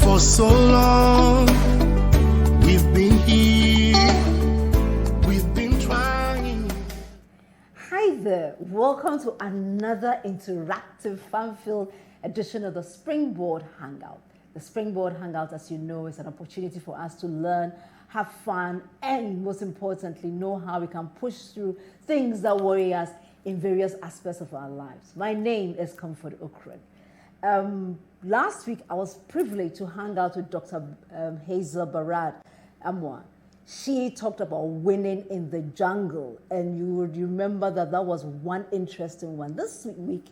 For so long, we've been here, we've been trying. Hi there, welcome to another interactive fun-filled edition of the Springboard Hangout. The Springboard Hangout, as you know, is an opportunity for us to learn, have fun, and most importantly, know how we can push through things that worry us in various aspects of our lives. My name is Comfort Okren. Last week, I was privileged to hang out with Dr. Hazel Barad Amwa. She talked about winning in the jungle, and you would remember that that was one interesting one. This week,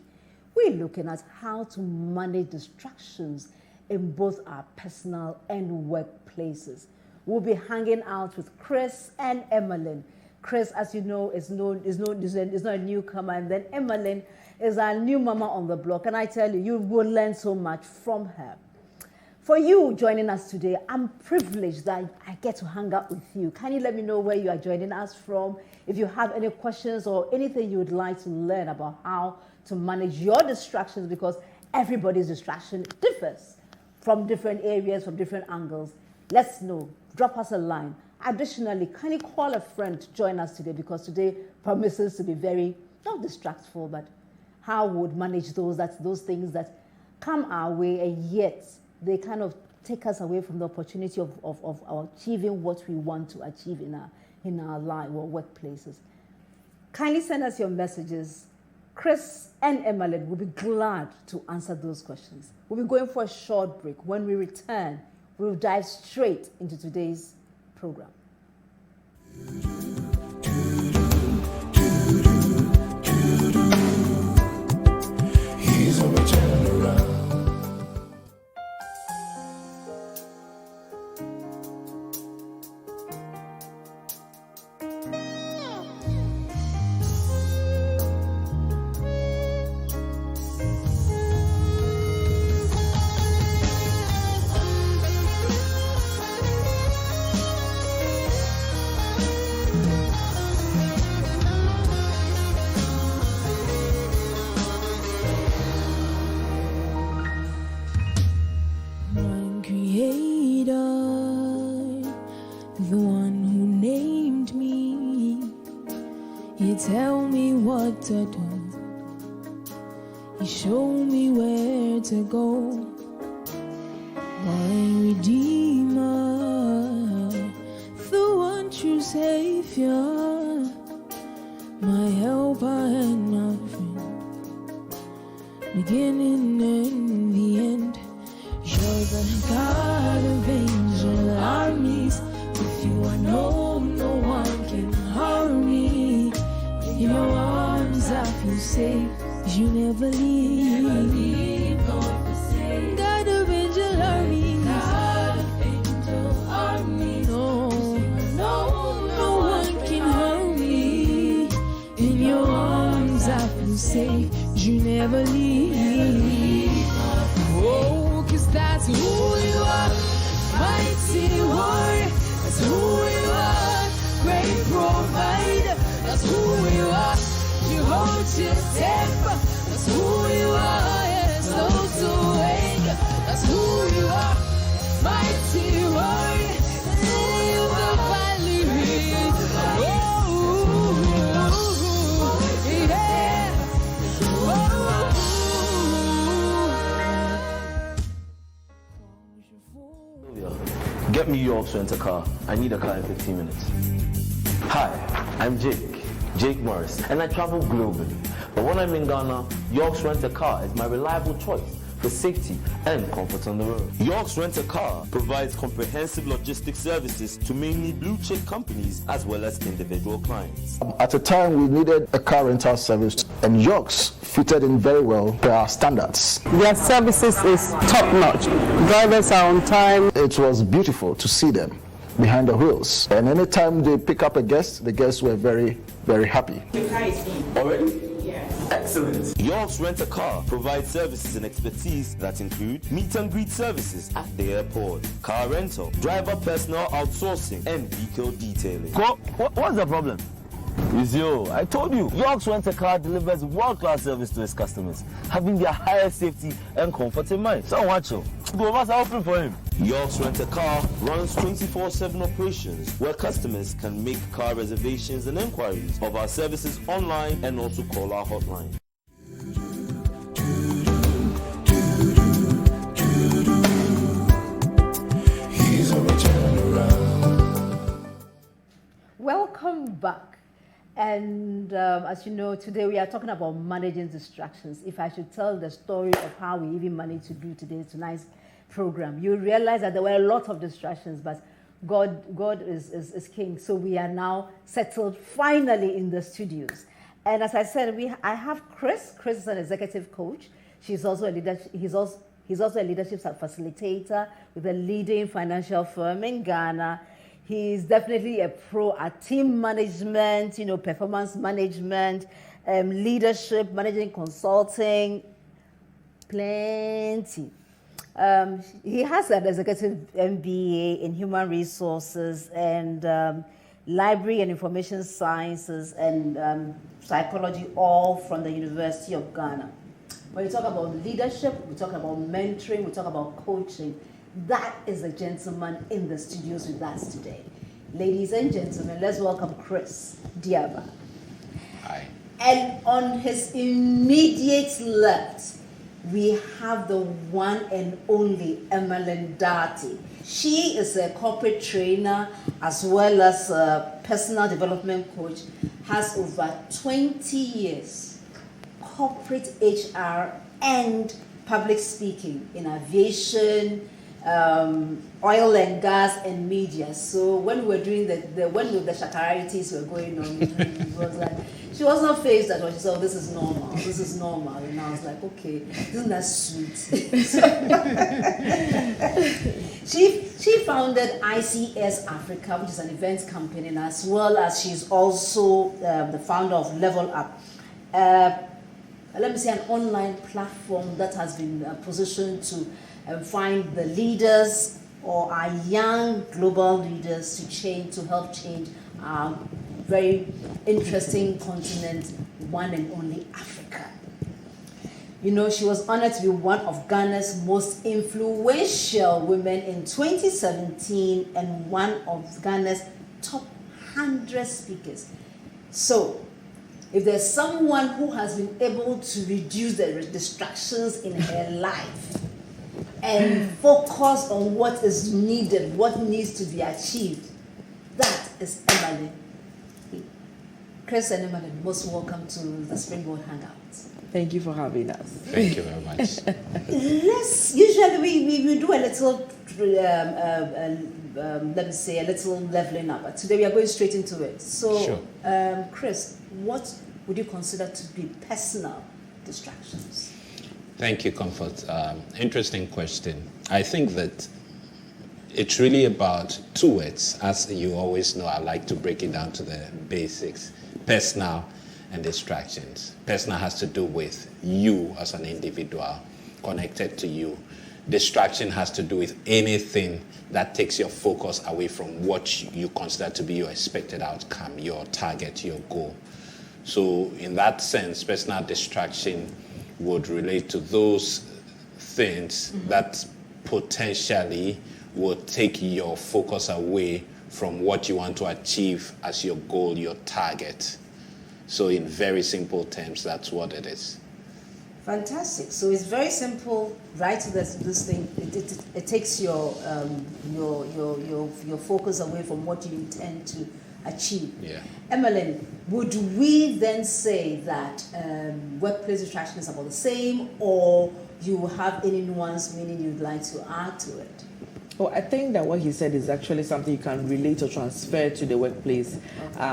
we're looking at how to manage distractions in both our personal and workplaces. We'll be hanging out with Chris and Emmaline. Chris, as you know, is not a newcomer, and then Emmaline is our new mama on the block, and I tell you, you will learn so much from her. For you joining us today, I'm privileged that I get to hang out with you. Can you let me know where you are joining us from? If you have any questions or anything you would like to learn about how to manage your distractions, because everybody's distraction differs from different areas, from different angles, let's know. Drop us a line. Additionally, can you call a friend to join us today, because today promises to be very, not distractful, but how we would manage those things that come our way, and yet they kind of take us away from the opportunity of achieving what we want to achieve in our life or workplaces. Kindly send us your messages. Chris and Emmaline will be glad to answer those questions. We'll be going for a short break. When we return, we'll dive straight into today's program. He's a return around. Tell me what to do. You show me where to go. My Redeemer, the one true Savior, my helper and my friend, beginning and the end. You're the God of angel armies. With you I know no one can harm me. In your arms I feel safe, 'cause you never leave. Nor forsake. God of angel armies. God of angel armies. No one can harm me. In your arms I feel safe, 'cause you never leave. Oh, 'cause that's who you are, mighty warrior. That's who you are, great provider. That's who you are. You hold your temper. That's who you are. Yeah, slow to anger. That's who you are. Mighty warrior. You will finally read. Oh, yeah. Oh. Get me York's rent-a-car. I need a car in 15 minutes. Hi, I'm Jake Morris, and I travel globally. But when I'm in Ghana, York's Rent-A-Car is my reliable choice for safety and comfort on the road. York's Rent-A-Car provides comprehensive logistics services to mainly blue-chip companies as well as individual clients. At a time we needed a car rental service, and York's fitted in very well per our standards. Their services is top-notch. Drivers are on time. It was beautiful to see them behind the wheels, and anytime they pick up a guest, the guests were very, very happy. Already? Yes. Excellent. York's Rent-A-Car provides services and expertise that include meet and greet services at the airport, car rental, driver personal outsourcing, and vehicle detailing. What's the problem? It's you. I told you. York's Rent-A-Car delivers world-class service to its customers, having their highest safety and comfort in mind. So watch you. Go over, open for him. York's Rent a Car runs 24/7 operations where customers can make car reservations and inquiries of our services online and also call our hotline. He's a turnaround. Welcome back. And as you know, today we are talking about managing distractions. If I should tell the story of how we even managed to do tonight's program, you realize that there were a lot of distractions, but God is king. So we are now settled finally in the studios. And as I said, I have Chris. Chris is an executive coach. He's also a leadership facilitator with a leading financial firm in Ghana. He's definitely a pro at team management, performance management, leadership, managing consulting, plenty. He has an executive MBA in human resources and library and information sciences and psychology, all from the University of Ghana. When we talk about leadership, we talk about mentoring, we talk about coaching. That is a gentleman in the studios with us today. Ladies and gentlemen, let's welcome Chris Diaba. Hi. And on his immediate left, we have the one and only Emmaline Datey. She is a corporate trainer as well as a personal development coach, has over 20 years corporate HR and public speaking in aviation, oil and gas and media. So when we were doing when the shakararities were going on, it was like, she was not phased at all. She said, oh, this is normal. This is normal. And I was like, okay, isn't that sweet? She founded ICS Africa, which is an events company, and as well as she's also the founder of Level Up. Let me say an online platform that has been positioned to find the leaders or our young global leaders to help change our very interesting continent, one and only Africa. She was honored to be one of Ghana's most influential women in 2017 and one of Ghana's top 100 speakers. So, if there's someone who has been able to reduce the distractions in her life and focus on what is needed, what needs to be achieved, that is Emmaline. Chris and Emmaline, most welcome to the Springboard Hangouts. Thank you for having us. Thank you very much. Usually we do a little, let me say, a little leveling up. But today we are going straight into it. So, Sure. Chris, what would you consider to be personal distractions? Thank you, Comfort. Interesting question. I think that it's really about two words. As you always know, I like to break it down to the basics. Personal and distractions. Personal has to do with you as an individual, connected to you. Distraction has to do with anything that takes your focus away from what you consider to be your expected outcome, your target, your goal. So in that sense, personal distraction would relate to those things that potentially will take your focus away from what you want to achieve as your goal, your target. So in very simple terms, that's what it is. Fantastic. So it's very simple, right? This thing, it takes your focus away from what you intend to achieve. Yeah. Emmaline, would we then say that workplace distraction is about the same, or you have any nuance meaning you'd like to add to it? Well, I think that what he said is actually something you can relate or transfer to the workplace,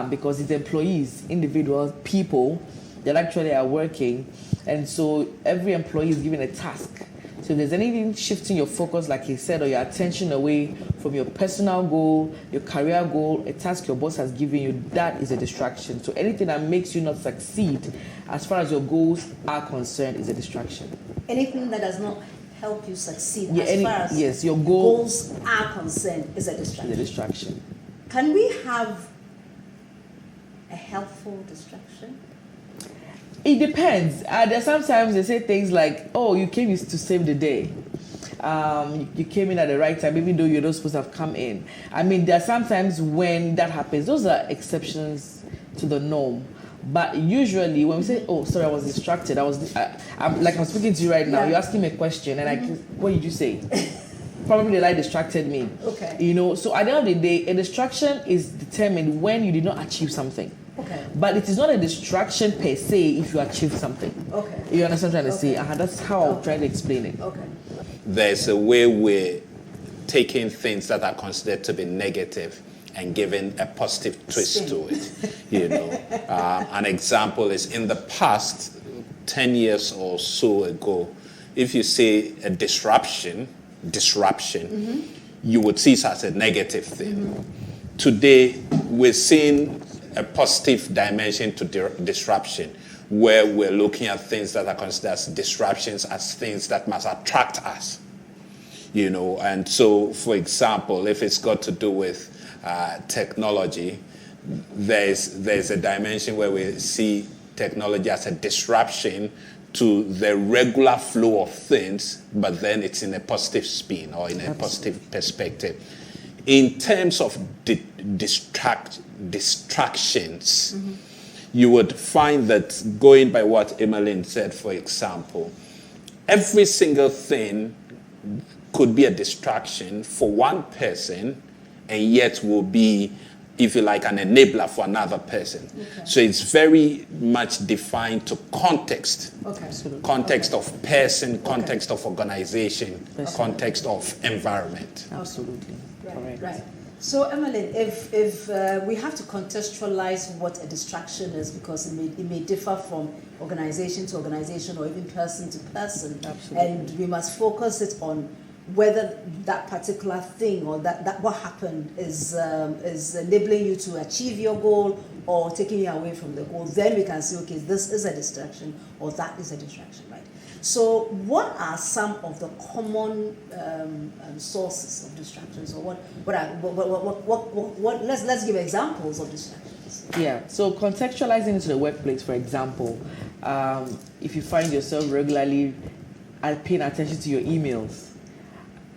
because it's employees, individual people that actually are working, and so every employee is given a task. So if there's anything shifting your focus, like he said, or your attention away from your personal goal, your career goal, a task your boss has given you, that is a distraction. So anything that makes you not succeed as far as your goals are concerned is a distraction. Anything that does not help you succeed far as your goals are concerned is a distraction. Is a distraction. Can we have a helpful distraction? It depends. There's sometimes they say things like, oh, you came to save the day. You came in at the right time, even though you're not supposed to have come in. I mean, there are sometimes when that happens. Those are exceptions to the norm. But usually, when we say, "Oh, sorry, I was distracted," I'm speaking to you right now. Yeah. You're asking me a question, and what did you say? Probably the light distracted me. Okay. You know, so at the end of the day, a distraction is determined when you did not achieve something. Okay. But it is not a distraction per se if you achieve something. Okay. You understand what I'm trying to say? Okay. That's how I'm trying to explain it. Okay. There's a way we're taking things that are considered to be negative and giving a positive twist to it. You know, an example is in the past 10 years or so ago, if you say a disruption, you would see it as a negative thing. Today, we're seeing a positive dimension to disruption, where we're looking at things that are considered as disruptions as things that must attract us. You know, and so, for example, if it's got to do with technology, there's a dimension where we see technology as a disruption to the regular flow of things, but then it's in a positive spin or in a positive perspective. In terms of distractions, you would find that, going by what Emmaline said, for example, every single thing could be a distraction for one person and yet will be, if you like, an enabler for another person. Okay. So it's very much defined to context. Okay. Context of person, context of organization, context of environment. Absolutely. Right. Right. So, Emmaline, if we have to contextualize what a distraction is, because it may differ from organization to organization or even person to person. Absolutely. And we must focus it on whether that particular thing or that what happened is enabling you to achieve your goal or taking you away from the goal. Then we can say, okay, this is a distraction or that is a distraction, right? So, what are some of the common sources of distractions, or let's give examples of distractions. Yeah. So contextualizing into the workplace, for example, if you find yourself regularly paying attention to your emails.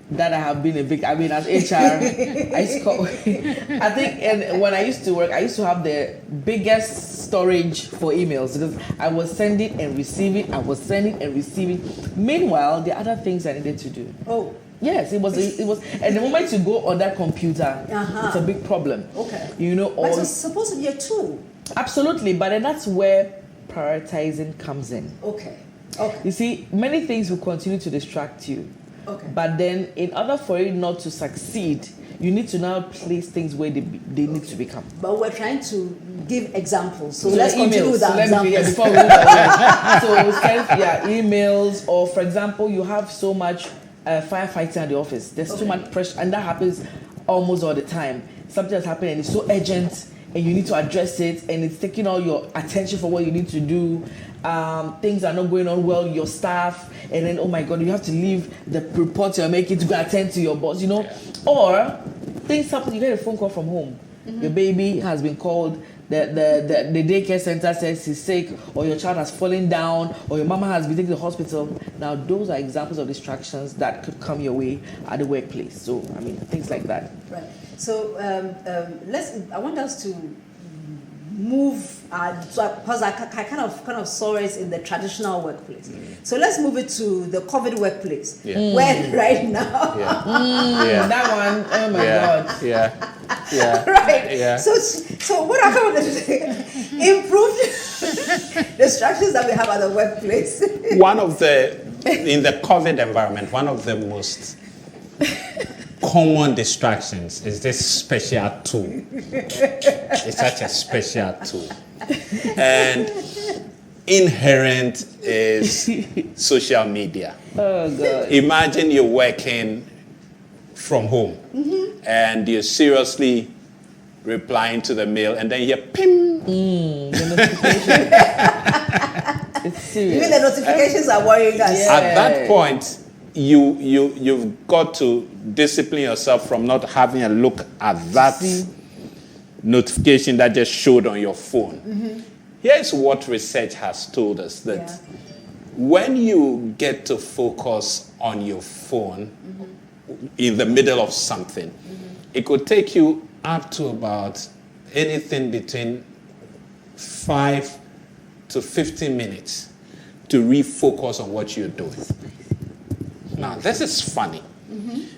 That I have been as HR, I think, and when I used to work, I used to have the biggest storage for emails because I was sending and receiving, Meanwhile, the other things I needed to do. Oh. Yes, it was, and the moment you go on that computer, it's a big problem. Okay. You know, but it's supposed to be a tool. Absolutely, but then that's where prioritizing comes in. Okay. You see, many things will continue to distract you. Okay. But then, in order for it not to succeed, you need to now place things where they need to become. But we're trying to give examples, so let's continue with that examples. Before we emails, or for example, you have so much firefighting at the office. There's too much pressure, and that happens almost all the time. Something has happened, and it's so urgent, and you need to address it, and it's taking all your attention for what you need to do. Things are not going on well, your staff, and then, oh my God, you have to leave the report you're making to go attend to your boss, you know. Or things happen, you get a phone call from home. Your baby has been called, the daycare center says he's sick, or your child has fallen down, or your mama has been taken to the hospital. Now, those are examples of distractions that could come your way at the workplace. So, I mean, things like that. Right. So, I want us to move, because I kind of saw it in the traditional workplace. So let's move it to the COVID workplace, where right now, that one, oh my God, right, yeah. So what are some of the improved distractions that we have at the workplace? In the COVID environment, one of the most common distractions is this special tool. It's such a special tool. And inherent is social media. Oh, God. Imagine you're working from home and you're seriously replying to the mail, and then you hear ping. The notification. It's serious. Even the notifications are worrying us. Yeah. At that point, you've got to discipline yourself from not having a look at that notification that just showed on your phone. Here's what research has told us, that when you get to focus on your phone in the middle of something, it could take you up to about anything between 5 to 15 minutes to refocus on what you're doing. Now, this is funny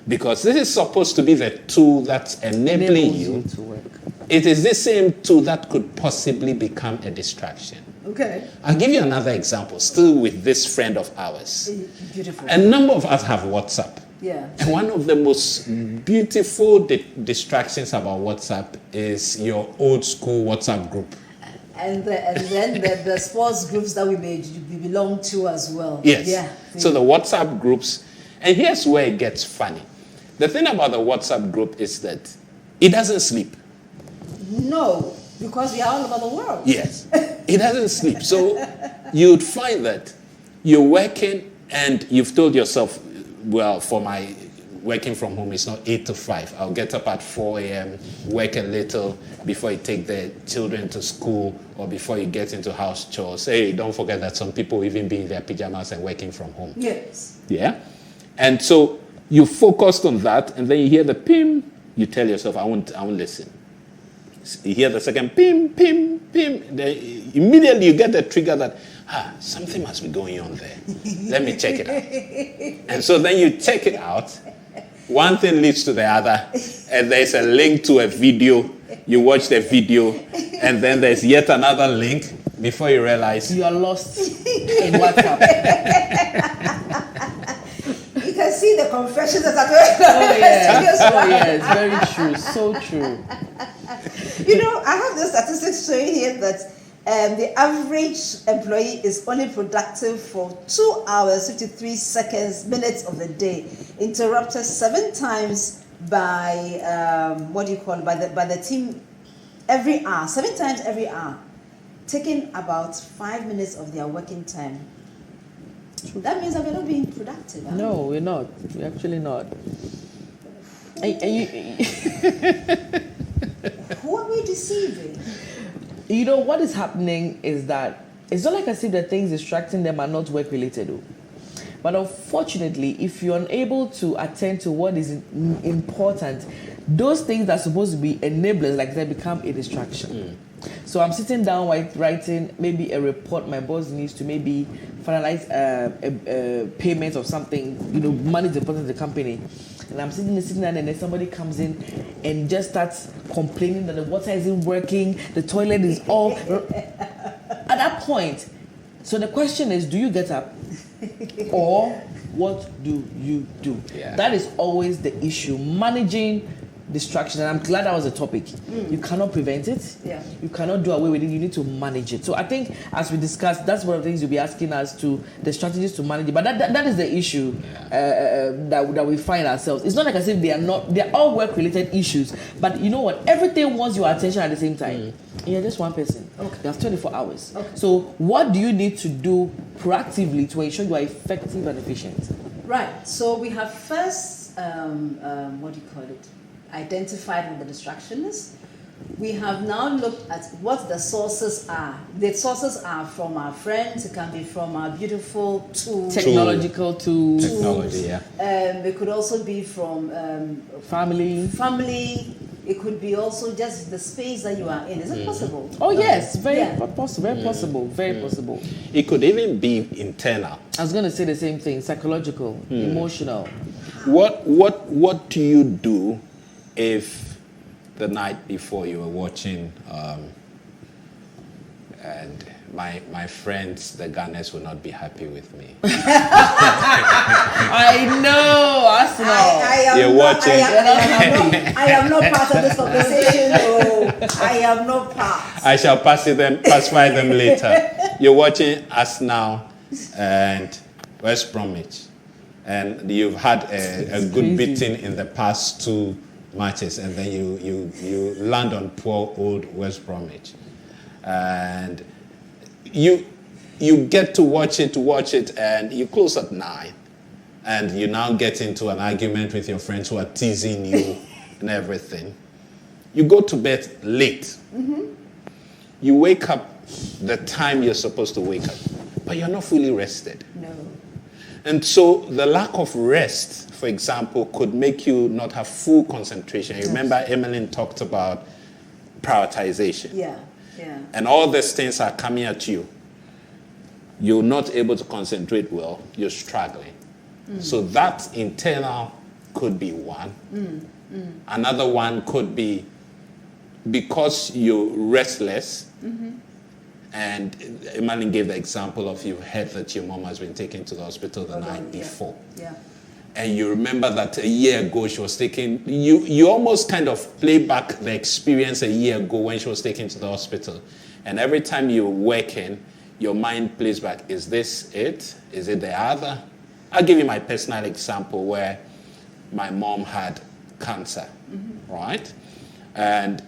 because this is supposed to be the tool that's enabling you to work. It is the same tool that could possibly become a distraction. Okay. I'll give you another example, still with this friend of ours. Beautiful. A number of us have WhatsApp. Yeah. And one of the most beautiful distractions about WhatsApp is your old school WhatsApp group. And then the sports groups that we belong to as well. Yes. Yeah. So the WhatsApp groups, and here's where it gets funny. The thing about the WhatsApp group is that it doesn't sleep. No, because we are all over the world. Yes. It doesn't sleep. So you'd find that you're working and you've told yourself, well, for my working from home, it's not 8 to 5. I'll get up at 4 a.m., work a little before you take the children to school or before you get into house chores. Hey, don't forget that some people even be in their pajamas and working from home. Yes. Yeah? And so you focused on that, and then you hear the pim, you tell yourself, I won't listen. You hear the second pim, pim, pim. Then immediately you get the trigger that, something must be going on there. Let me check it out. And so then you check it out. One thing leads to the other. And there's a link to a video. You watch the video. And then there's yet another link before you realize. You are lost in WhatsApp. You can see the confessions that are Oh yeah, it's very true. So true. You know, I have the statistics showing here that the average employee is only productive for 2 hours, 53 minutes of the day, interrupted 7 times by by the team every hour, 7 times every hour, taking about 5 minutes of their working time. That means that we're not being productive. Huh? No, we're not. We're actually not. Who are we deceiving? You know, what is happening is that it's not like as if the things distracting them are not work related. But unfortunately, if you're unable to attend to what is important, those things that are supposed to be enablers, like they become a distraction. So I'm sitting down writing maybe a report my boss needs to maybe finalize a payment of something, you know, money is important to the company. And I'm sitting there, and then somebody comes in and just starts complaining that the water isn't working, the toilet is all. At that point, so the question is, do you get up? Or what do you do? Yeah. That is always the issue. Managing distraction, and I'm glad that was a topic. You cannot prevent it. Yeah. You cannot do away with it. You need to manage it. So I think, as we discussed, that's one of the things you'll be asking us to, the strategies to manage it. But that is the issue that we find ourselves. It's not like as if they're all work-related issues. But you know what? Everything wants your attention at the same time. You're just one person. Okay. You have 24 hours. Okay. So what do you need to do proactively to ensure you are effective and efficient? Right. So we have first, identified what the distraction is. We have now looked at what the sources are. The sources are from our friends. It can be from our beautiful tools. Technological tools. Technology, yeah. It could also be from Family. It could be also just the space that you are in. Is it possible? Oh yes, very possible. It could even be internal. I was going to say the same thing: psychological, emotional. What do you do if the night before you were watching and my friends, the Ghanaians, will not be happy with me? I know, Arsenal. You're watching. I am not part of this conversation. No, I am not part. I shall pacify them later. You're watching Arsenal and West Bromwich, and you've had a good beating in the past 2 matches, and then you land on poor old West Bromwich, and you get to watch it, and you close at 9, and you now get into an argument with your friends who are teasing you and everything. You go to bed late. You wake up the time you're supposed to wake up, but you're not fully rested. And so the lack of rest, for example, could make you not have full concentration. You remember Emmaline talked about prioritization. Yeah. And all these things are coming at you. You're not able to concentrate well. You're struggling. So that internal could be one. Another one could be because you're restless. And Emmaline gave the example of you heard that your mom has been taken to the hospital the night before. Yeah. And you remember that a year ago she was taken, you almost kind of play back the experience a year ago when she was taken to the hospital. And every time you're working, your mind plays back, is this it? Is it the other? I'll give you my personal example where my mom had cancer, right? And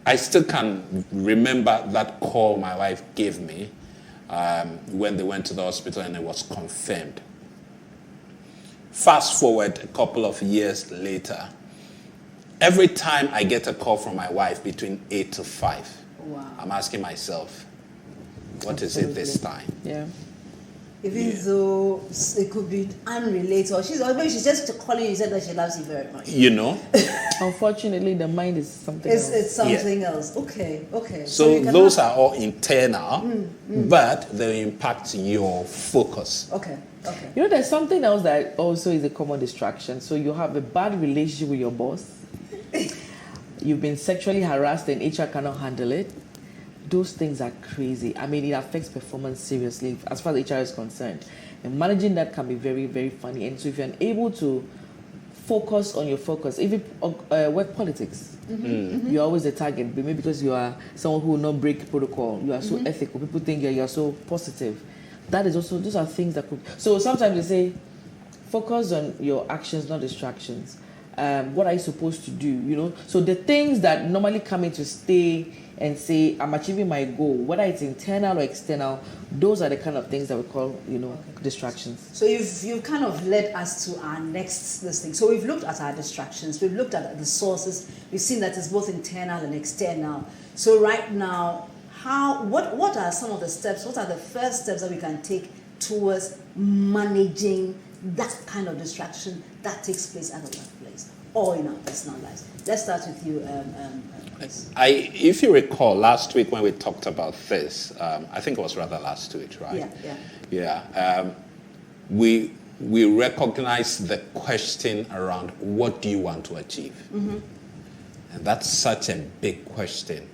I still can remember that call my wife gave me when they went to the hospital and it was confirmed. Fast forward a couple of years later, every time I get a call from my wife between 8 to 5, I'm asking myself, what is it this time? Yeah. Even though it could be unrelated, or maybe she's just calling you, said that she loves you very much. You know? Unfortunately, the mind is something else. It's something else. Okay. So those are all internal, but they impact your focus. Okay. You know, there's something else that also is a common distraction. So you have a bad relationship with your boss. You've been sexually harassed and HR cannot handle it. Those things are crazy. I mean, it affects performance seriously as far as HR is concerned. And managing that can be very, very funny. And so if you're unable to focus on your focus, even work politics, you're always the target. Maybe because you are someone who will not break protocol. You are so ethical. People think you are so positive. That is also, those are things that could... So sometimes they say, focus on your actions, not distractions. What are you supposed to do, you know? So the things that normally come in to stay and say, I'm achieving my goal, whether it's internal or external, those are the kind of things that we call, you know, distractions. So you've kind of led us to our next thing. So we've looked at our distractions, we've looked at the sources, we've seen that it's both internal and external. So right now, what are some of the steps, what are the first steps that we can take towards managing that kind of distraction that takes place at the workplace or in our personal lives? Let's start with you, Chris. If you recall, last week when we talked about this, I think it was rather last week, right? Yeah. We recognized the question around what do you want to achieve? And that's such a big question.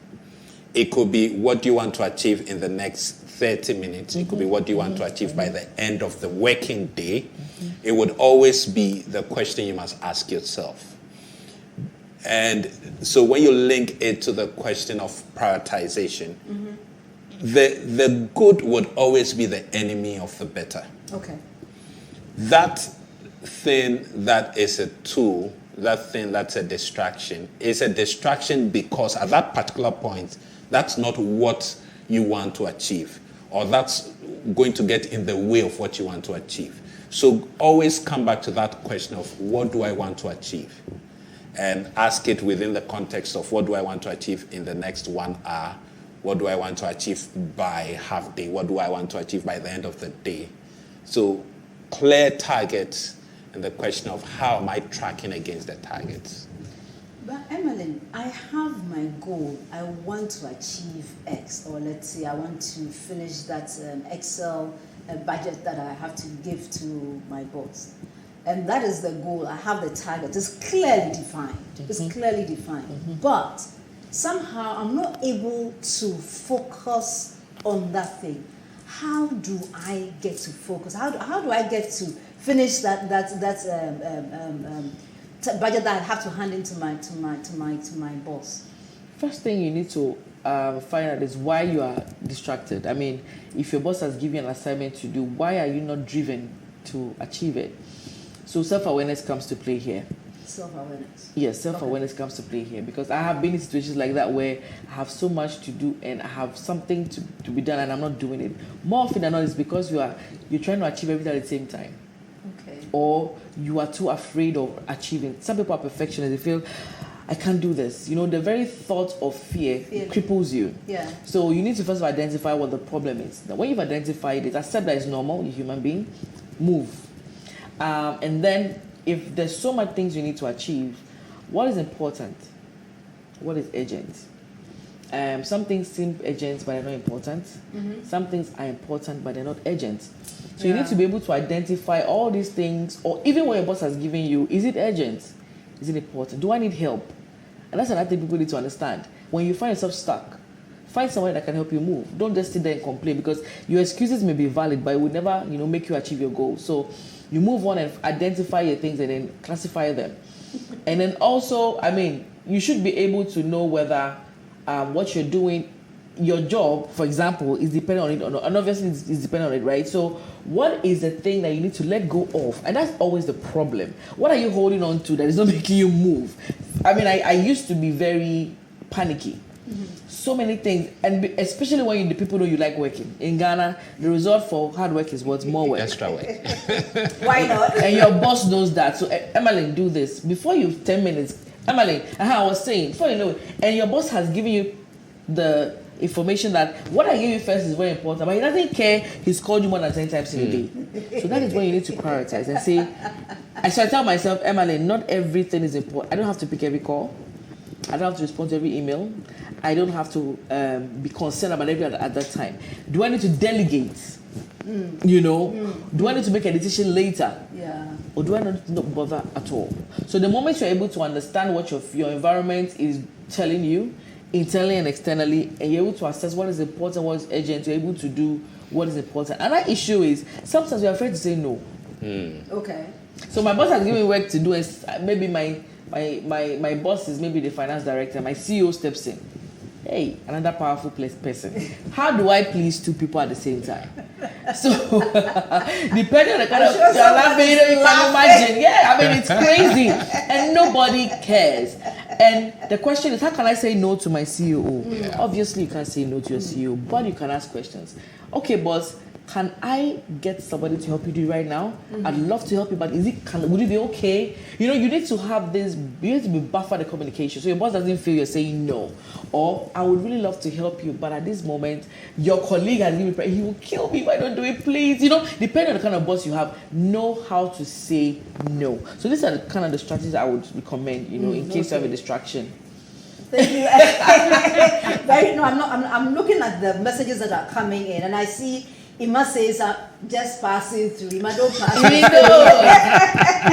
It could be what do you want to achieve in the next 30 minutes. It could be what do you want to achieve by the end of the working day. It would always be the question you must ask yourself. And so when you link it to the question of prioritization, the good would always be the enemy of the better. Okay. That thing that is a tool, that thing that's a distraction, is a distraction because at that particular point, that's not what you want to achieve, or that's going to get in the way of what you want to achieve. So always come back to that question of what do I want to achieve? And ask it within the context of what do I want to achieve in the next 1 hour? What do I want to achieve by half day? What do I want to achieve by the end of the day? So clear targets and the question of how am I tracking against the targets? But Emmaline, I have my goal. I want to achieve X, or let's say I want to finish that Excel budget that I have to give to my boss. And that is the goal. I have the target. It's clearly defined. It's clearly defined. But somehow I'm not able to focus on that thing. How do I get to focus? How do I get to finish that budget that I have to hand into my boss? First thing you need to find out is why you are distracted. I mean, if your boss has given you an assignment to do, why are you not driven to achieve it? So self-awareness comes to play here. Self-awareness. Yes, self-awareness comes to play here, because I have been in situations like that where I have so much to do and I have something to be done and I'm not doing it. More often than not, it's because you're trying to achieve everything at the same time. Okay. Or you are too afraid of achieving. Some people are perfectionists. They feel, I can't do this. You know, the very thought of fear cripples you. Yeah. So you need to first identify what the problem is. Now, when you've identified it, accept that it's normal, you're a human being, move. And then if there's so much things you need to achieve, what is important? What is urgent? Some things seem urgent but they're not important. Some things are important but they're not urgent. So you need to be able to identify all these things, or even what your boss has given you. Is it urgent? Is it important? Do I need help? And that's another thing people need to understand. When you find yourself stuck, find someone that can help you move. Don't just sit there and complain, because your excuses may be valid, but it will never, make you achieve your goal. So you move on and identify your things and then classify them. And then also, you should be able to know whether what you're doing, your job, for example, is dependent on it or not. And obviously it's dependent on it, right? So what is the thing that you need to let go of? And that's always the problem. What are you holding on to that is not making you move? I used to be very panicky. So many things, and especially when the people know you like working. In Ghana, the result for hard work is what's more work. Extra work. Why not? And your boss knows that. So, Emmaline, do this. Before you 10 minutes, Emmaline, I was saying, before you know it, and your boss has given you the information that what I give you first is very important, but he doesn't care. He's called you more than 10 times in a day. So that is when you need to prioritize and say, I tell myself, Emmaline, not everything is important. I don't have to pick every call. I don't have to respond to every email. I don't have to be concerned about everything at that time. Do I need to delegate? Do I need to make a decision later? Yeah. Or do I not bother at all? So the moment you're able to understand what your environment is telling you, internally and externally, and you're able to assess what is important, what is urgent, you're able to do what is important. Another issue is sometimes we're afraid to say no. Okay. So my boss has given me work to do, and maybe my boss is maybe the finance director, my CEO steps in. Hey, another powerful person. How do I please two people at the same time? So, depending on the kind of you're laughing, you can imagine. Yeah, it's crazy, and nobody cares. And the question is, how can I say no to my CEO? Yeah. Obviously, you can't say no to your CEO, but you can ask questions. Okay, boss, can I get somebody to help you do right now? I'd love to help you, but would it be okay? You need to have this, you need to be buffer the communication. So your boss doesn't feel you're saying no. Or, I would really love to help you, but at this moment, your colleague has given me, he will kill me if I don't do it, please. Depending on the kind of boss you have, know how to say no. So these are the kind of the strategies I would recommend, in case you have a distraction. Thank you. I'm looking at the messages that are coming in, and I see Ima says, just passing through. Ima don't pass through.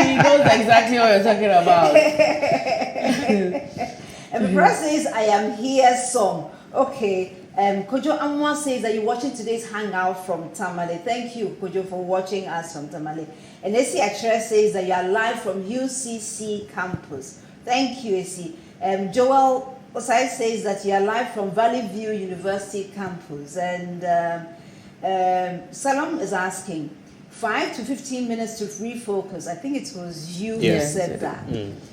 He knows exactly what you're talking about. And Brad says, I am here song. Okay. Kojo Amwa says that you're watching today's hangout from Tamale. Thank you, Kojo, for watching us from Tamale. And Esi Achere says that you are live from UCC campus. Thank you, Esi. Joel Osai says that you are live from Valley View University campus. And Salam is asking 5 to 15 minutes to refocus. I think it was you who said that.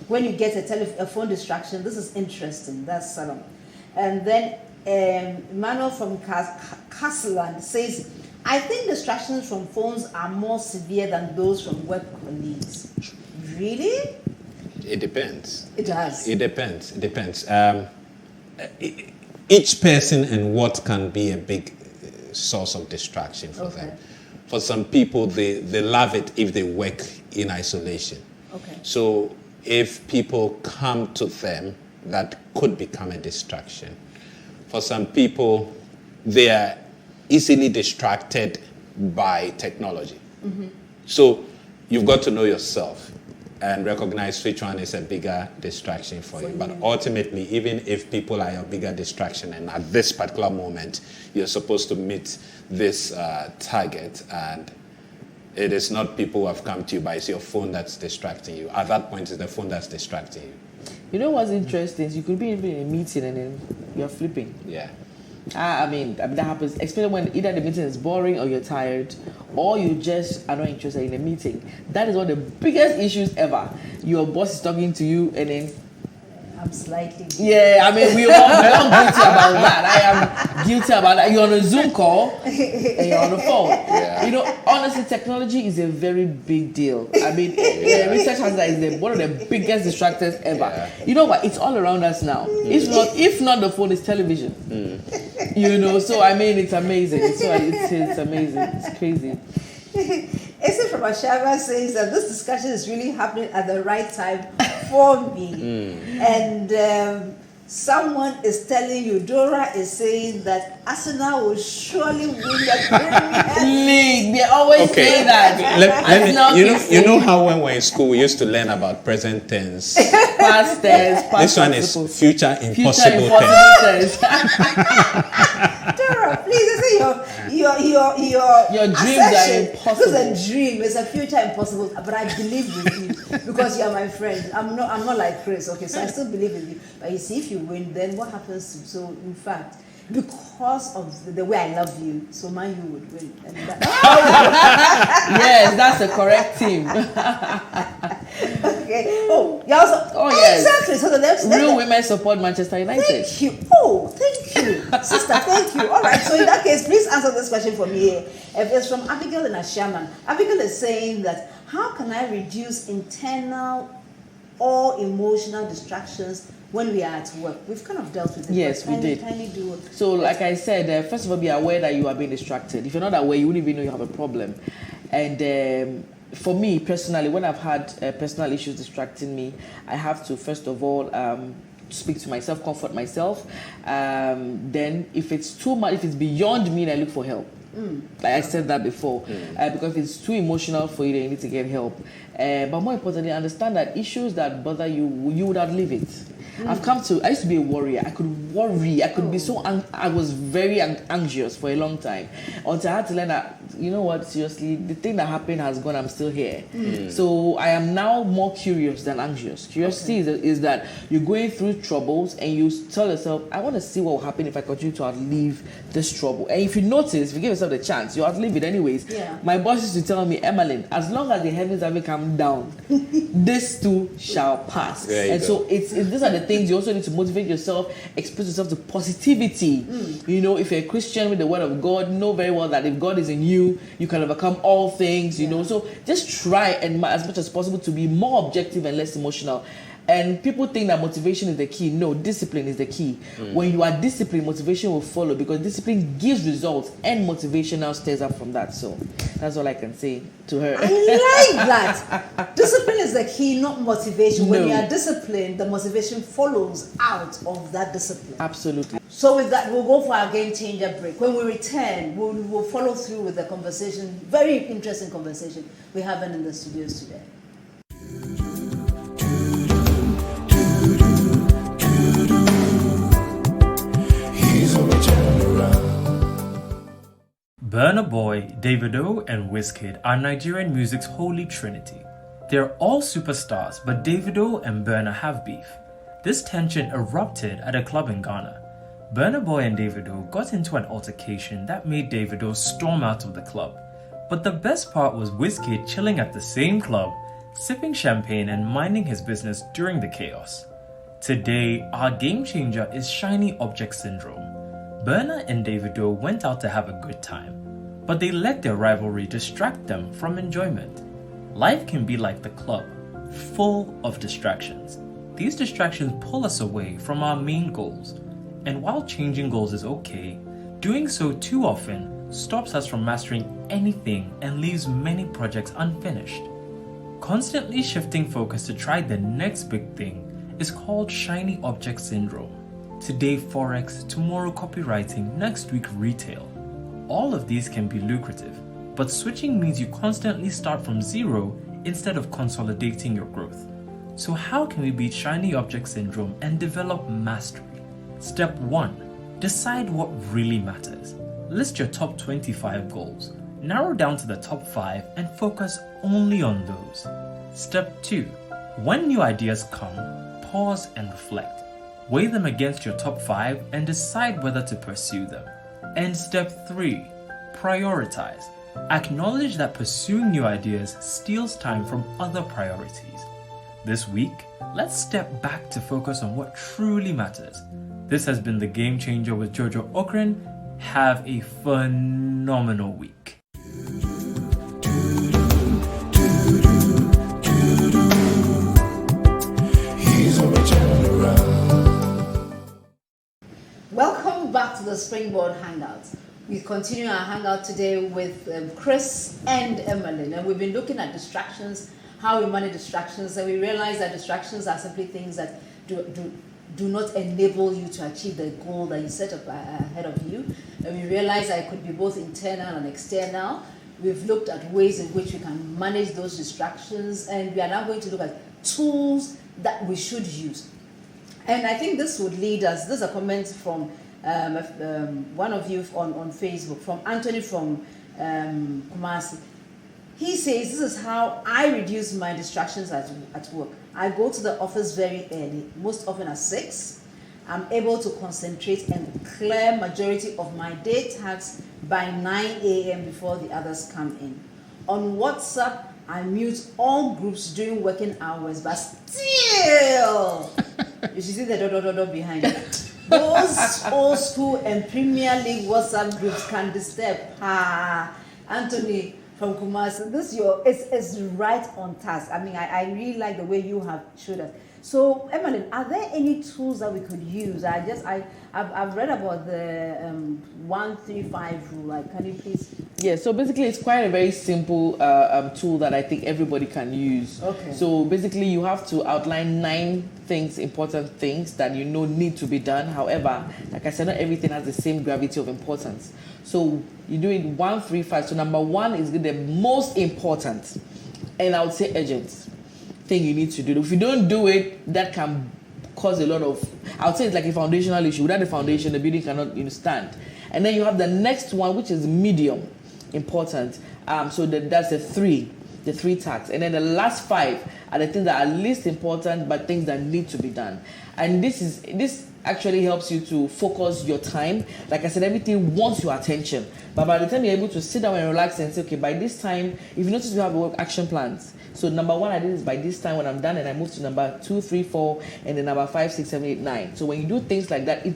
When you get a phone distraction, this is interesting. That's Salam. And then Emmanuel from Castleland says, I think distractions from phones are more severe than those from work colleagues. Really? It depends. It does. It depends. Each person and what can be a big source of distraction for them. For some people, they love it if they work in isolation. Okay. So if people come to them, that could become a distraction. For some people, they are easily distracted by technology. So you've got to know yourself and recognize which one is a bigger distraction for you. But ultimately, even if people are your bigger distraction, and at this particular moment, you're supposed to meet this target, and it is not people who have come to you, but it's your phone that's distracting you. At that point, it's the phone that's distracting you. You know what's interesting is you could be in a meeting and then you're flipping. Yeah. That happens, especially when either the meeting is boring or you're tired, or you just are not interested in a meeting. That is one of the biggest issues ever. Your boss is talking to you and then I'm slightly. Yeah, we all guilty about that. I am guilty about that. You're on a Zoom call and you're on the phone. Yeah. Honestly, technology is a very big deal. Research has that is one of the biggest distractors ever. Yeah. You know what? It's all around us now. If not the phone, it's television. So it's amazing. It's amazing. It's crazy. Ese from Ashava says that this discussion is really happening at the right time for me. And someone is telling you, Dora is saying that Arsenal will surely win the Premier League. They always say that. You know how when we're in school we used to learn about present tense. Past tense, past This one participle. is future Future impossible tense. Dora, please, this is your dreams are assertion. impossible. This is a dream. It's a future impossible. But I believe with you because you are my friend. I'm not like Chris. Okay, so I still believe in you. But you see, if you win, then what happens? So in fact, because of the way I love you, so Man U would win. And Yes, that's the correct team. okay. Oh, you also. Oh, yes. Exactly. So the next. Real women support Manchester United. Thank you. Oh, thank you. Sister, thank you. All right, so in that case, please answer this question for me. It's from Abigail in Ashaman. Abigail is saying that, how can I reduce internal or emotional distractions when we are at work? We've kind of dealt with it. Yes, we did. Kindly do it. So, like I said, first of all, be aware that you are being distracted. If you're not aware, you wouldn't even know you have a problem. And for me personally, when I've had personal issues distracting me, I have to first of all speak to myself, comfort myself. Then, if it's too much, if it's beyond me, then I look for help. Like I said that before, because if it's too emotional for you, then you need to get help. But more importantly, understand that issues that bother you, you would outlive it. I used to be a warrior. I could worry. I could be so, I was very anxious for a long time until I had to learn that, you know what, seriously, the thing that happened has gone, I'm still here. So I am now more curious than anxious. Curiosity is that you're going through troubles and you tell yourself, I want to see what will happen if I continue to outlive this trouble. And if you notice, if you give yourself the chance, you outlive it anyways. Yeah. My boss used to tell me, Emmaline, as long as the heavens haven't come down, this too shall pass. And so these are the things you also need to motivate yourself, expose yourself to positivity. You know, if you're a Christian with the word of God, know very well that if God is in you, you can overcome all things, you know. So just try and as much as possible to be more objective and less emotional. And people think that motivation is the key. No, discipline is the key. When you are disciplined, motivation will follow because discipline gives results and motivation now stays up from that. So that's all I can say to her. I like that. Discipline is the key, not motivation. When No. you are disciplined, the motivation follows out of that discipline. Absolutely. So with that, we'll go for our game changer break. When we return, we'll follow through with the conversation, very interesting conversation we're having in the studios today. He's a turnaround. Burna Boy, Davido, and Wizkid are Nigerian music's holy trinity. They're all superstars, but Davido and Burna have beef. This tension erupted at a club in Ghana. Burna Boy and Davido got into an altercation that made Davido storm out of the club. But the best part was Wizkid chilling at the same club, sipping champagne and minding his business during the chaos. Today, our game changer is shiny object syndrome. Burna and Davido went out to have a good time, but they let their rivalry distract them from enjoyment. Life can be like the club, full of distractions. These distractions pull us away from our main goals, and while changing goals is okay, doing so too often stops us from mastering anything and leaves many projects unfinished. Constantly shifting focus to try the next big thing is called shiny object syndrome. Today Forex, tomorrow copywriting, next week retail. All of these can be lucrative, but switching means you constantly start from zero instead of consolidating your growth. So how can we beat shiny object syndrome and develop mastery? Step 1. Decide what really matters. List your top 25 goals. Narrow down to the top 5 and focus only on those. Step 2. When new ideas come, pause and reflect. Weigh them against your top 5 and decide whether to pursue them. And step 3. Prioritize. Acknowledge that pursuing new ideas steals time from other priorities. This week, let's step back to focus on what truly matters. This has been the Game Changer with Jojo Okren. Have a phenomenal week. He's a turnaround. Welcome back to the Springboard Hangouts. We continue our hangout today with Chris and Emmaline, and we've been looking at distractions, how we manage distractions, and we realize that distractions are simply things that do not enable you to achieve the goal that you set up ahead of you. And we realize that it could be both internal and external. We've looked at ways in which we can manage those distractions, and we are now going to look at tools that we should use. And I think this would lead us, this is a comment from one of you on Facebook, from Anthony from Kumasi. He says, this is how I reduce my distractions at work. I go to the office very early, most often at 6. I'm able to concentrate and clear majority of my day tasks by 9 a.m. before the others come in. On WhatsApp, I mute all groups during working hours, but still, you should see the ... behind it. Those old school and Premier League WhatsApp groups can disturb. Anthony from Kumasi, it's right on task. I mean, I really like the way you have showed us. So, Emmaline, are there any tools that we could use? I've read about the 135 rule. Like, can you please? Yeah, so basically it's quite a very simple tool that I think everybody can use. Okay. So basically you have to outline 9 important things that you know need to be done. However, like I said, not everything has the same gravity of importance. So you do it 1, 3, 5. So number 1 is the most important, and I would say urgent thing you need to do. If you don't do it, that can cause a lot of, I would say it's like a foundational issue. Without the foundation, the building cannot stand. And then you have the next one, which is medium important. So that's the 3 tasks. And then the last 5 are the things that are least important, but things that need to be done. And this actually helps you to focus your time. Like I said, everything wants your attention. But by the time you're able to sit down and relax and say, okay, by this time, if you notice, we have work action plans. So number 1, I did this by this time when I'm done, and I move to number 2, 3, 4, and then number 5, 6, 7, 8, 9. So when you do things like that, it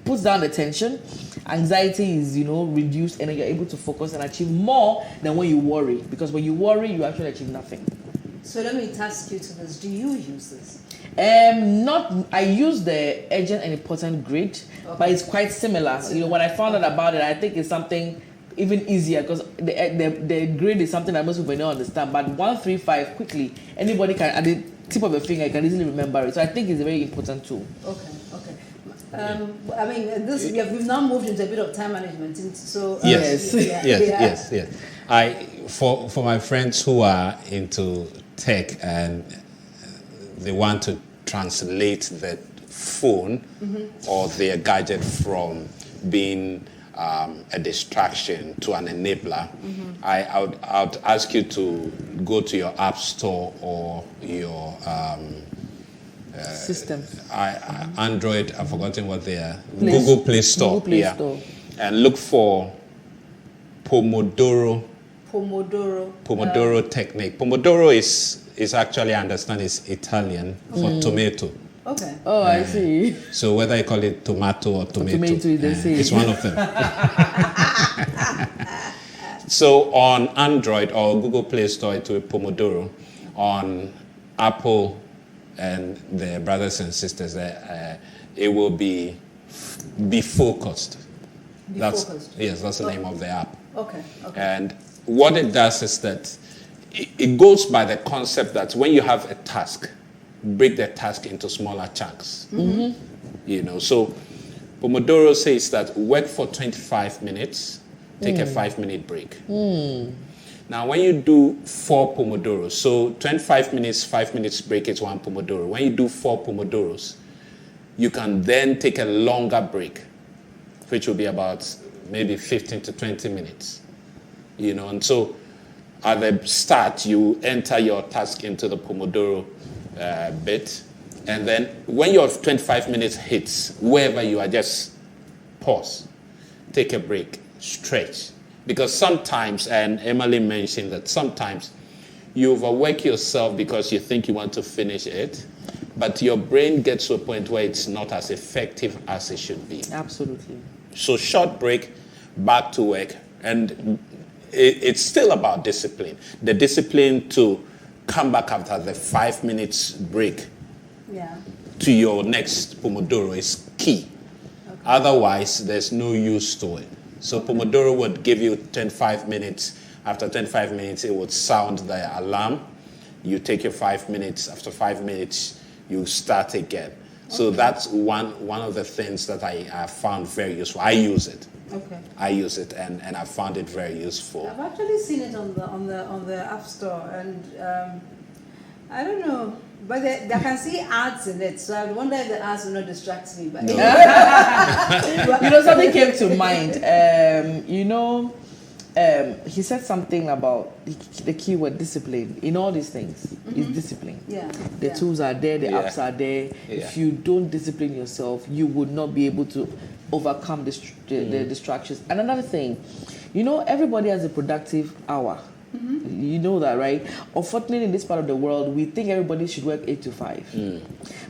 puts down the tension. Anxiety is, reduced, and then you're able to focus and achieve more than when you worry. Because when you worry, you actually achieve nothing. So let me task you to this. Do you use this? I use the urgent and important grid, okay, but it's quite similar. When I found out about it, I think it's something even easier, because the grid is something that most people don't understand. But 1, 3, 5, quickly, anybody can, at the tip of a finger, can easily remember it. So I think it's a very important tool. Okay. I mean, we've now moved into a bit of time management. So yes. For my friends who are into tech and they want to translate the phone or their gadget from being a distraction to an enabler, I would ask you to go to your app store or your system. Android, I've forgotten what they are. Google Play Store. Store. And look for Pomodoro technique. Pomodoro is actually, I understand, is Italian for tomato. Okay. Oh, I see. So whether you call it tomato or tomato, is the same. It's one of them. So on Android or Google Play Store, it will be Pomodoro. On Apple and their brothers and sisters there, it will be focused. That's the name of the app. Okay. And what it does is that it goes by the concept that when you have a task, break the task into smaller chunks. So Pomodoro says that work for 25 minutes, take a 5-minute break. Now, when you do 4 Pomodoros, so 25 minutes, 5 minutes break is 1 Pomodoro. When you do 4 Pomodoros, you can then take a longer break, which will be about maybe 15 to 20 minutes. And so at the start, you enter your task into the Pomodoro bit, and then when your 25 minutes hits, wherever you are, just pause, take a break, stretch. Because sometimes, and Emmaline mentioned that sometimes you overwork yourself because you think you want to finish it, but your brain gets to a point where it's not as effective as it should be. Absolutely. So short break, back to work, and it's still about discipline. The discipline to come back after the 5 minutes break to your next Pomodoro is key. Otherwise, there's no use to it. So Pomodoro would give you 25 minutes. After 25 minutes, it would sound the alarm. You take your 5 minutes. After 5 minutes, you start again. So that's one of the things that I found very useful. I use it. Okay. I use it, and I found it very useful. I've actually seen it on the App Store, and I don't know, but I can see ads in it, so I wonder if the ads will not distract me. But No. You know, something came to mind. He said something about the keyword discipline. In all these things, is discipline. Yeah. The tools are there, the Yeah. apps are there. Yeah. If you don't discipline yourself, you would not be able to overcome the distractions. And another thing, everybody has a productive hour. You know that, right? Unfortunately, in this part of the world, we think everybody should work 8 to 5.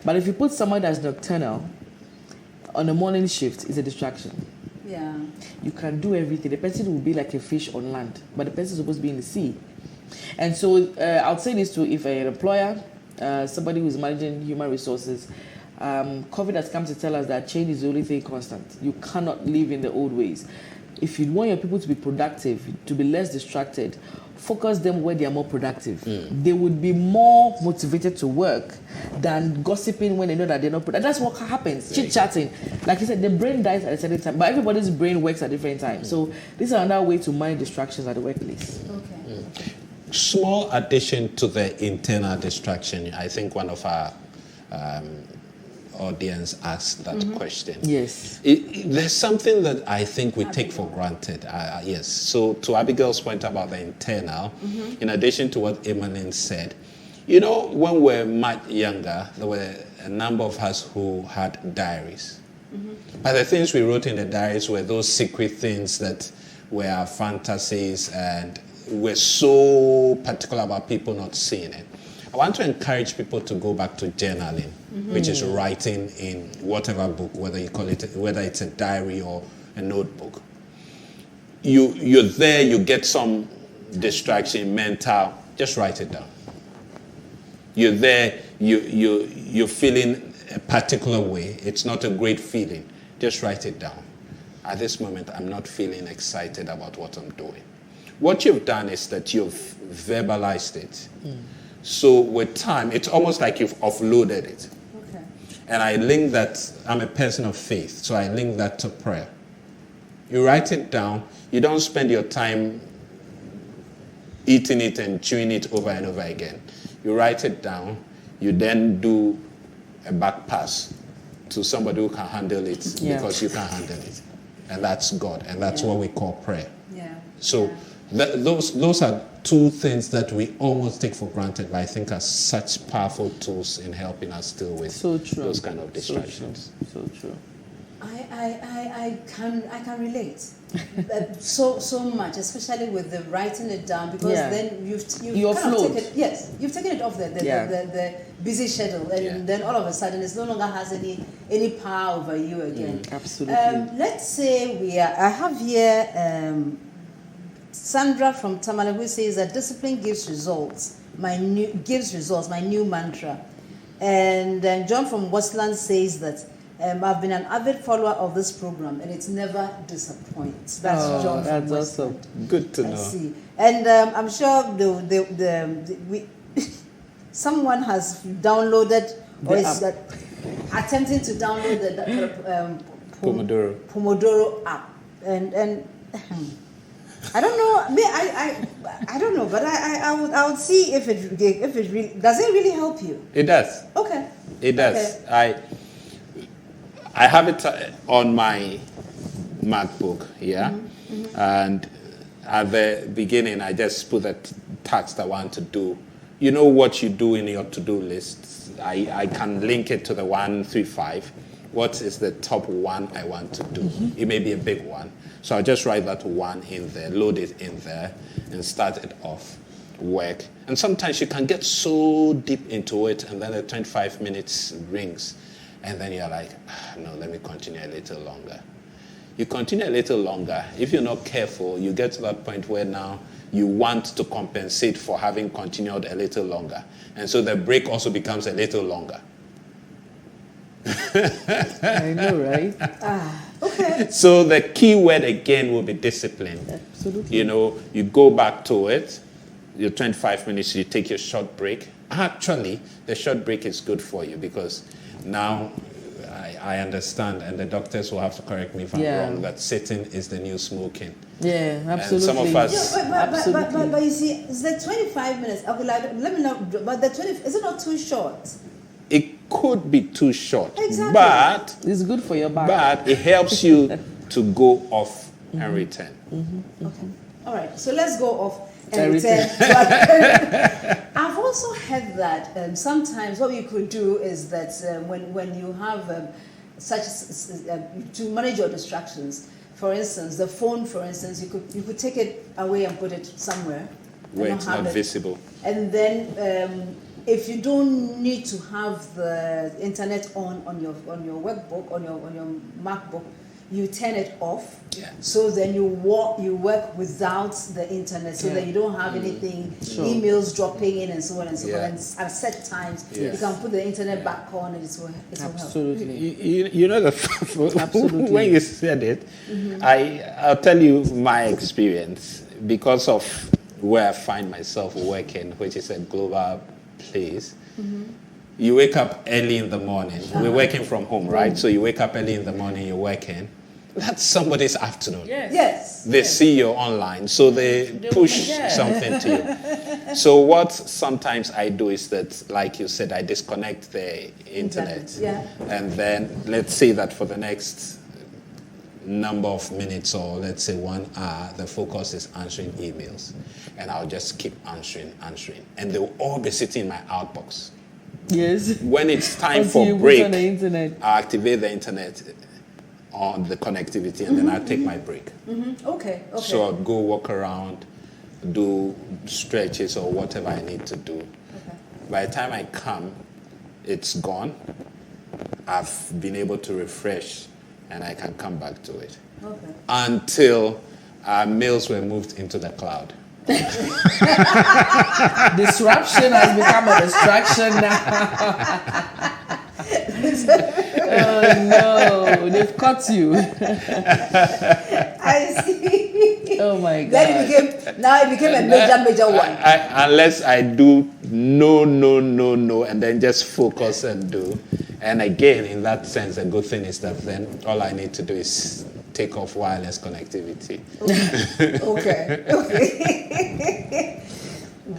But if you put someone that's nocturnal on a morning shift, it's a distraction. Yeah. You can do everything. The person will be like a fish on land, but the person is supposed to be in the sea. And so I would say this to if an employer, somebody who is managing human resources, COVID has come to tell us that change is the only thing constant. You cannot live in the old ways. If you want your people to be productive, to be less distracted, focus them where they are more productive. They would be more motivated to work than gossiping when they know that they're not productive. That's what happens, chit-chatting. Like you said, the brain dies at a certain time, but everybody's brain works at different times. So this is another way to manage distractions at the workplace. Okay. Small addition to the internal distraction. I think one of our audience asked that question. Yes. There's something that I think we take for granted. Yes. So to Abigail's point about the internal, in addition to what Emmaline said, when we were much younger, there were a number of us who had diaries. But the things we wrote in the diaries were those secret things that were our fantasies, and we're so particular about people not seeing it. I want to encourage people to go back to journaling, which is writing in whatever book, whether you call it, whether it's a diary or a notebook. You're there, you get some distraction, mental, just write it down. You're there, you're feeling a particular way. It's not a great feeling. Just write it down. At this moment, I'm not feeling excited about what I'm doing. What you've done is that you've verbalized it. So with time, it's almost like you've offloaded it. Okay. And I link that, I'm a person of faith, so I link that to prayer. You write it down. You don't spend your time eating it and chewing it over and over again. You write it down. You then do a back pass to somebody who can handle it because you can handle it. And that's God. And that's what we call prayer. Yeah. So those are two things that we almost take for granted, but I think are such powerful tools in helping us deal with those kind of distractions. So true. I can relate so much, especially with the writing it down, because then you've kind of taken, you've taken it off the busy schedule, and then all of a sudden it no longer has any power over you again. Absolutely. Let's say I have here Sandra from Tamale, who says that discipline gives results. My new mantra. And then John from Westland says that I've been an avid follower of this program, and it never disappoints. That's John from That's Westland. awesome. Good to know. I see. And I'm sure someone has downloaded or is attempting to download the Pomodoro app, and I don't know. I don't know, but I would see if it really does. It really help you? It does. Okay. It does. Okay. I have it on my MacBook, and at the beginning I just put the task I want to do. You know what you do in your to-do list. I can link it to the 135. What is the top one I want to do? It may be a big one. So I'll just write that one in there, load it in there, and start it off, work. And sometimes you can get so deep into it, and then the 25 minutes rings, and then you're like, no, let me continue a little longer. You continue a little longer. If you're not careful, you get to that point where now you want to compensate for having continued a little longer. And so the break also becomes a little longer. I know, right? Okay. So the key word again will be discipline. Absolutely. You know, you go back to it, your 25 minutes, you take your short break. Actually, the short break is good for you because now I understand, and the doctors will have to correct me if I'm wrong, that sitting is the new smoking. Yeah, absolutely. And some of us... But you see, it's the 25 minutes. Okay, like, let me know, but the 20, is it not too short? It could be too short, Exactly. but It's good for your back. But it helps you to go off and return. Okay. All right. So let's go off and And return. I've also heard that sometimes what you could do is that when you have to manage your distractions. For instance, the phone. For instance, you could take it away and put it somewhere Where and it's not visible. And then if you don't need to have the internet on your workbook, on your MacBook, you turn it off. Yeah. So then you work without the internet, so that you don't have anything, emails dropping in and so on and so forth. And at set times, you can put the internet back on and it will help. Absolutely. You know, when you said it, I'll tell you my experience because of where I find myself working, which is a global place. You wake up early in the morning. We're working from home, right? So you wake up early in the morning, you're working. That's somebody's afternoon. Yes. They see you're online, so they push something to you. So what sometimes I do is that, like you said, I disconnect the internet. Yeah. And then let's say that for the next number of minutes, or let's say 1 hour, the focus is answering emails. And I'll just keep answering. And they'll all be sitting in my outbox. Yes. When it's time Until for you break, put on the internet. I activate the internet on the connectivity, and then I take my break. Okay. So I'll go walk around, do stretches or whatever I need to do. Okay. By the time I come, it's gone. I've been able to refresh, and I can come back to it. Okay. Until our mails were moved into the cloud. Disruption has become a distraction now. Oh no, they've caught you. I see. Oh my God. Then it became a major one. Unless I do no, and then just focus and do. And again, in that sense, a good thing is that then all I need to do is take off wireless connectivity. Okay.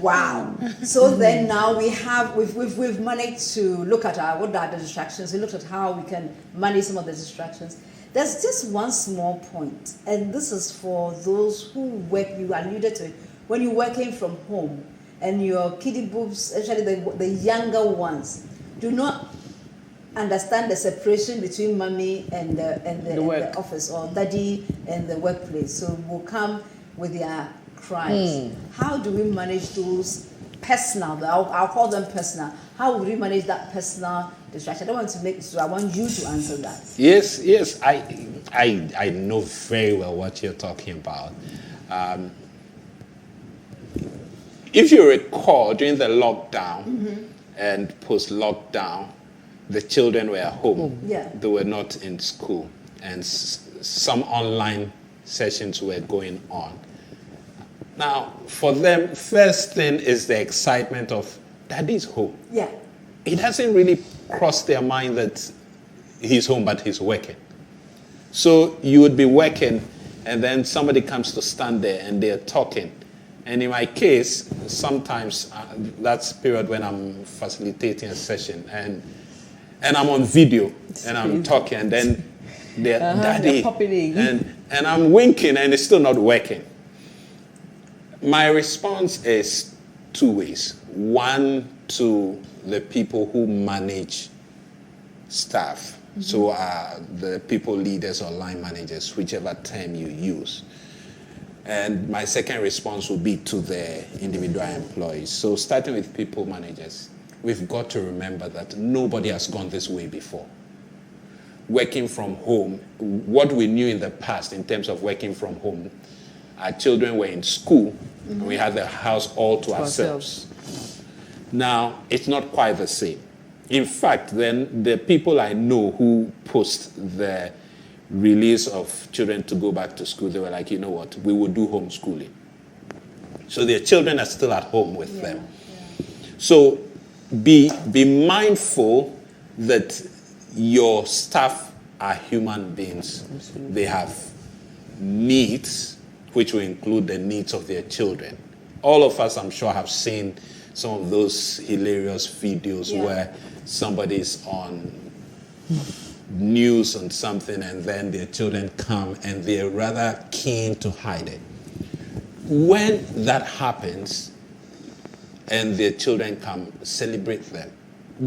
Wow. So then now we've managed to look at what are the distractions. We looked at how we can manage some of the distractions. There's just one small point, and this is for those who work. You alluded to it when you're working from home, and your kiddie boobs, especially the younger ones, do not understand the separation between mommy and the office, or daddy and the workplace. So will come with their cries. How do we manage those personal? I'll call them personal. How would we manage that personal distraction? I don't want to make so. I want you to answer that. Yes. I know very well what you're talking about. If you recall, during the lockdown and post-lockdown, the children were at home. Yeah. They were not in school, and some online sessions were going on. Now, for them, first thing is the excitement of daddy's home. Yeah. It hasn't really crossed their mind that he's home, but he's working. So you would be working, and then somebody comes to stand there, and they're talking. And in my case, sometimes that's the period when I'm facilitating a session, and I'm on video, and I'm talking, and then they're daddy, and I'm winking, and it's still not working. My response is two ways. One, to the people who manage staff, so the people leaders or line managers, whichever term you use. And my second response would be to the individual employees. So starting with people managers, we've got to remember that nobody has gone this way before. Working from home, what we knew in the past in terms of working from home, our children were in school, and we had the house all to ourselves. Now, it's not quite the same. In fact, then the people I know who post the release of children to go back to school, they were like, you know what, we will do homeschooling. So their children are still at home with them. Yeah. So be mindful that your staff are human beings. Absolutely. They have needs, which will include the needs of their children. All of us, I'm sure, have seen some of those hilarious videos where somebody's on news on something and then their children come and they're rather keen to hide it. When that happens and their children come, celebrate them.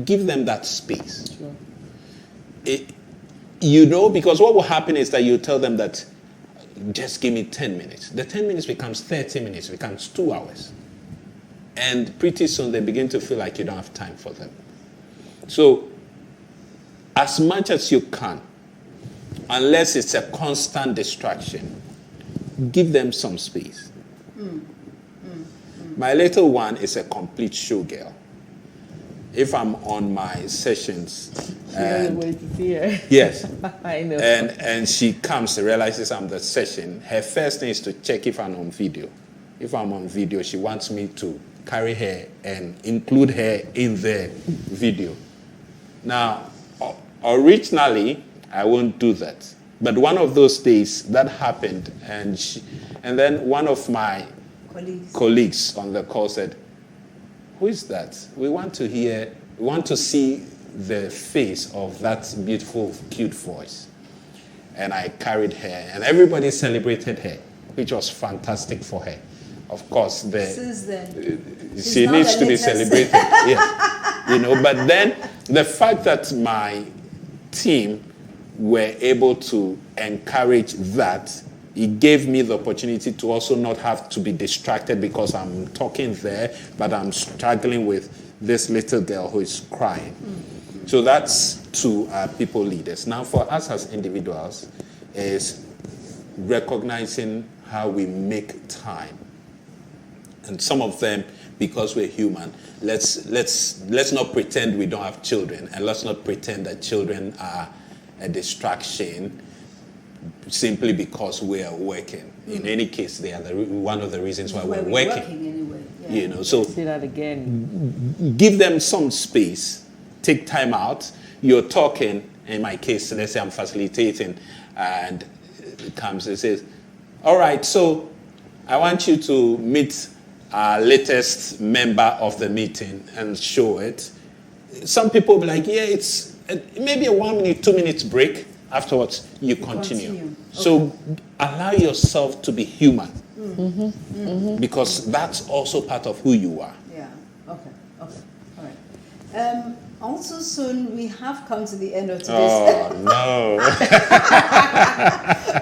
Give them that space. Sure. Because what will happen is that you tell them that just give me 10 minutes. The 10 minutes becomes 30 minutes, becomes 2 hours. And pretty soon they begin to feel like you don't have time for them. So, as much as you can, unless it's a constant distraction, give them some space. My little one is a complete showgirl. If I'm on my sessions, and wait to see her. Yes, I know. And she comes, realizes I'm the session. Her first thing is to check if I'm on video. If I'm on video, she wants me to carry her and include her in the video. Now, originally, I won't do that. But one of those days, that happened, and then one of my colleagues on the call said, "Who is that? We want to see the face of that beautiful, cute voice." And I carried her, and everybody celebrated her, which was fantastic for her. Of course, since then, she needs to be celebrated. Yes, But then the fact that my team were able to encourage that, it gave me the opportunity to also not have to be distracted because I'm talking there, but I'm struggling with this little girl who is crying. Mm-hmm. So that's to our people leaders. Now, for us as individuals, is recognizing how we make time. And some of them, because we're human, let's not pretend we don't have children, and let's not pretend that children are a distraction simply because we are working. In any case, they are one of the reasons why we're working anyway. Yeah. So say that again. Give them some space. Take time out. You're talking. In my case, let's say I'm facilitating, and it comes and says, "All right, so I want you to meet our latest member of the meeting and show it." Some people will be like, "Yeah, it's maybe a 1 minute, 2 minutes break." Afterwards, you continue. Okay. So allow yourself to be human. Mm-hmm. Mm-hmm. Because that's also part of who you are. Yeah. Okay. All right. Also soon, we have come to the end of today's... Oh, no.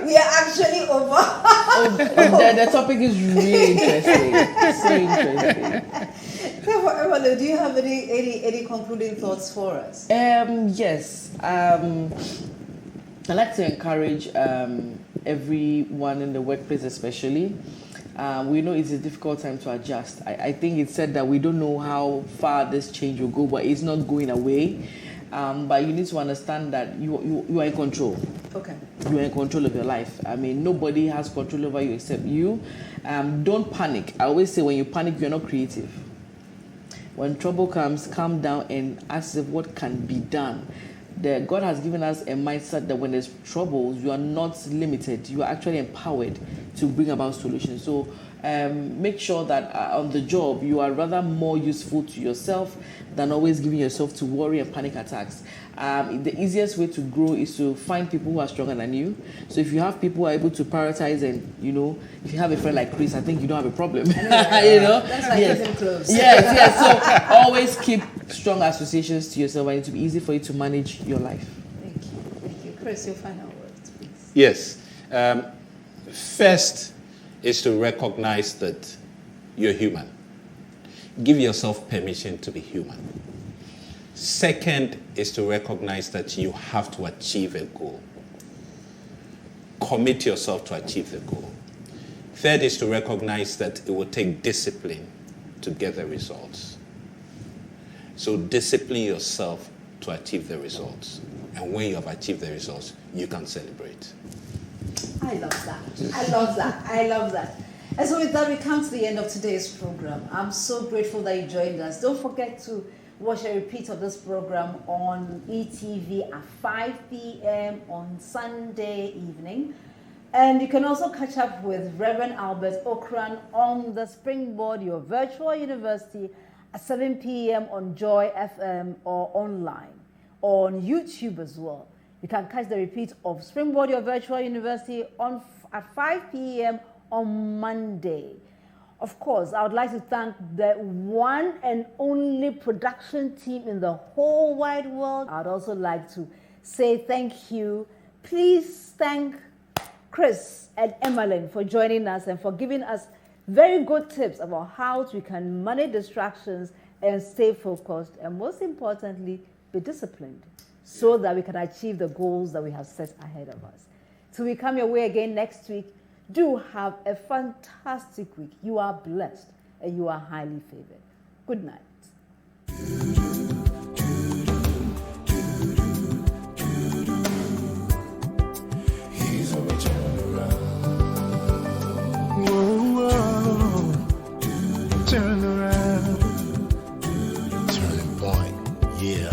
We are actually over. The topic is really interesting. So interesting. Emmaline, do you have any concluding thoughts for us? Yes. I'd like to encourage everyone in the workplace especially. We know it's a difficult time to adjust. I think it's said that we don't know how far this change will go, but it's not going away. But you need to understand that you are in control. Okay. You are in control of your life. I mean, nobody has control over you except you. Don't panic. I always say when you panic, you're not creative. When trouble comes, calm down and ask what can be done. God has given us a mindset that when there's troubles, you are not limited. You are actually empowered to bring about solutions. So make sure that on the job, you are rather more useful to yourself than always giving yourself to worry and panic attacks. The easiest way to grow is to find people who are stronger than you. So if you have people who are able to prioritize and, if you have a friend like Chris, I think you don't have a problem. That's like keeping close. Yes. So always keep strong associations to yourself, and it will be easy for you to manage your life. Thank you. Chris, your final words, please. Yes. First is to recognize that you're human. Give yourself permission to be human. Second is to recognize that you have to achieve a goal. Commit yourself to achieve the goal. Third is to recognize that it will take discipline to get the results. So discipline yourself to achieve the results. And when you have achieved the results, you can celebrate. I love that. I love that. I love that. And so with that, we come to the end of today's program. I'm so grateful that you joined us. Don't forget to watch a repeat of this program on ETV at 5 p.m. on Sunday evening. And you can also catch up with Reverend Albert Okran on the Springboard, your virtual university, at 7 p.m. on Joy FM or online, or on YouTube as well. You can catch the repeat of Springboard, your virtual university at 5 p.m. on Monday. Of course, I would like to thank the one and only production team in the whole wide world. I would also like to say thank you. Please thank Chris and Emmaline for joining us and for giving us very good tips about how we can manage distractions and stay focused, and most importantly, be disciplined so that we can achieve the goals that we have set ahead of us. Till we come your way again next week, do have a fantastic week. You are blessed and you are highly favored. Good night. He's a turnaround. Turn around. Turning point, yeah.